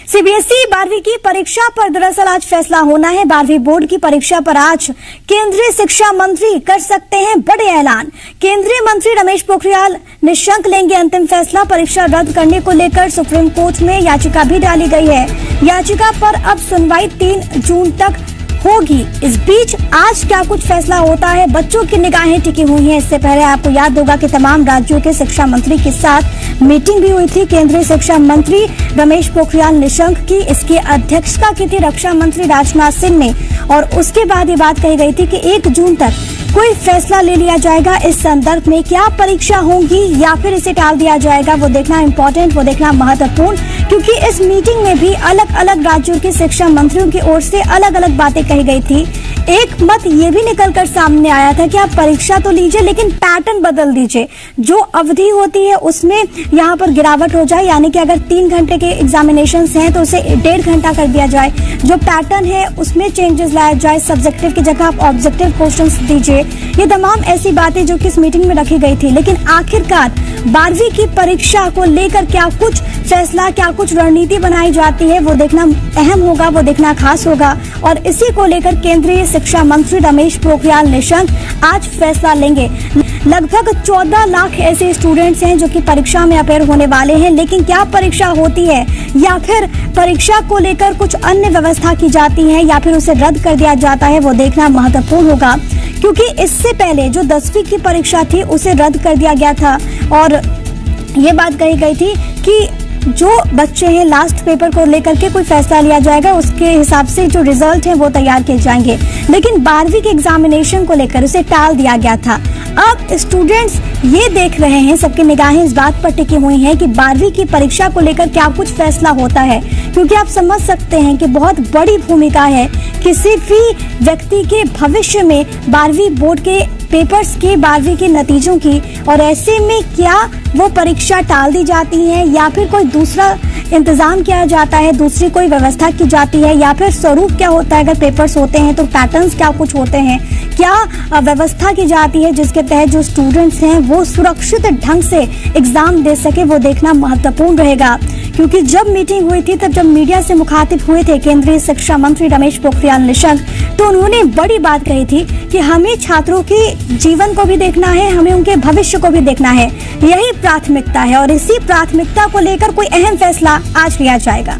CBSE 12वीं की परीक्षा पर दरअसल आज फैसला होना है। 12वीं बोर्ड की परीक्षा पर आज केंद्रीय शिक्षा मंत्री कर सकते हैं बड़े ऐलान। केंद्रीय मंत्री रमेश पोखरियाल निशंक लेंगे अंतिम फैसला। परीक्षा रद्द करने को लेकर सुप्रीम कोर्ट में याचिका भी डाली गई है। याचिका पर अब सुनवाई 3 जून तक होगी। इस बीच आज क्या कुछ फैसला होता है, बच्चों की निगाहें टिकी हुई हैं। इससे पहले आपको याद होगा कि तमाम राज्यों के शिक्षा मंत्री के साथ मीटिंग भी हुई थी। केंद्रीय शिक्षा मंत्री रमेश पोखरियाल निशंक की इसकी अध्यक्षता की थी रक्षा मंत्री राजनाथ सिंह ने, और उसके बाद ये बात कही गई थी कि 1 जून तक कोई फैसला ले लिया जाएगा इस संदर्भ में। क्या परीक्षा होगी या फिर इसे टाल दिया जाएगा, वो देखना इम्पोर्टेंट, वो देखना महत्वपूर्ण, क्योंकि इस मीटिंग में भी अलग अलग राज्यों के शिक्षा मंत्रियों की ओर से अलग अलग बातें कही गई थी। एक मत ये भी निकलकर सामने आया था कि आप परीक्षा तो लीजिए लेकिन पैटर्न बदल दीजिए। जो अवधि होती है उसमें यहाँ पर गिरावट हो जाए, यानी कि अगर 3 घंटे के एग्जामिनेशन हैं तो उसे 1.5 घंटा कर दिया जाए। जो पैटर्न है उसमें चेंजेस लाया जाए, सब्जेक्टिव की जगह आप ऑब्जेक्टिव क्वेश्चंस दीजिए। ये तमाम ऐसी बातें जो कि इस मीटिंग में रखी गई थी। लेकिन आखिरकार 12वीं की परीक्षा को लेकर क्या कुछ फैसला, क्या कुछ रणनीति बनाई जाती है, वो देखना अहम होगा, वो देखना खास होगा। और इसी को लेकर केंद्रीय शिक्षा मंत्री रमेश पोखरियाल निशंक आज फैसला लेंगे। लगभग 14 लाख ऐसे स्टूडेंट्स हैं जो कि परीक्षा में अपेयर होने वाले हैं। लेकिन क्या परीक्षा होती है या फिर परीक्षा को लेकर कुछ अन्य व्यवस्था की जाती है या फिर उसे रद्द कर दिया जाता है, वो देखना महत्वपूर्ण होगा। क्योंकि इससे पहले जो 10वीं की परीक्षा थी उसे रद्द कर दिया गया था और ये बात कही गई थी कि जो बच्चे हैं लास्ट पेपर को लेकर के कोई फैसला लिया जाएगा, उसके हिसाब से जो रिजल्ट है वो तैयार किए जाएंगे। लेकिन 12वीं के एग्जामिनेशन को लेकर उसे टाल दिया गया था। अब स्टूडेंट्स ये देख रहे हैं, सबकी निगाहें इस बात पर टिकी हुई हैं कि 12वीं की परीक्षा को लेकर क्या कुछ फैसला होता है। क्योंकि आप समझ सकते हैं कि बहुत बड़ी भूमिका है किसी भी व्यक्ति के भविष्य में 12वीं बोर्ड के पेपर्स के, 12वीं के नतीजों की। और ऐसे में क्या वो परीक्षा टाल दी जाती है या फिर कोई दूसरा इंतजाम किया जाता है, दूसरी कोई व्यवस्था की जाती है, या फिर स्वरूप क्या होता है। अगर पेपर्स होते हैं तो पैटर्न्स क्या कुछ होते हैं, क्या व्यवस्था की जाती है जिसके तहत जो स्टूडेंट्स हैं वो सुरक्षित ढंग से एग्जाम दे सके, वो देखना महत्वपूर्ण रहेगा। क्योंकि जब मीटिंग हुई थी, तब जब मीडिया से मुखातिब हुए थे केंद्रीय शिक्षा मंत्री रमेश पोखरियाल निशंक, तो उन्होंने बड़ी बात कही थी कि हमें छात्रों के जीवन को भी देखना है, हमें उनके भविष्य को भी देखना है। यही प्राथमिकता है और इसी प्राथमिकता को लेकर कोई अहम फैसला आज लिया जाएगा।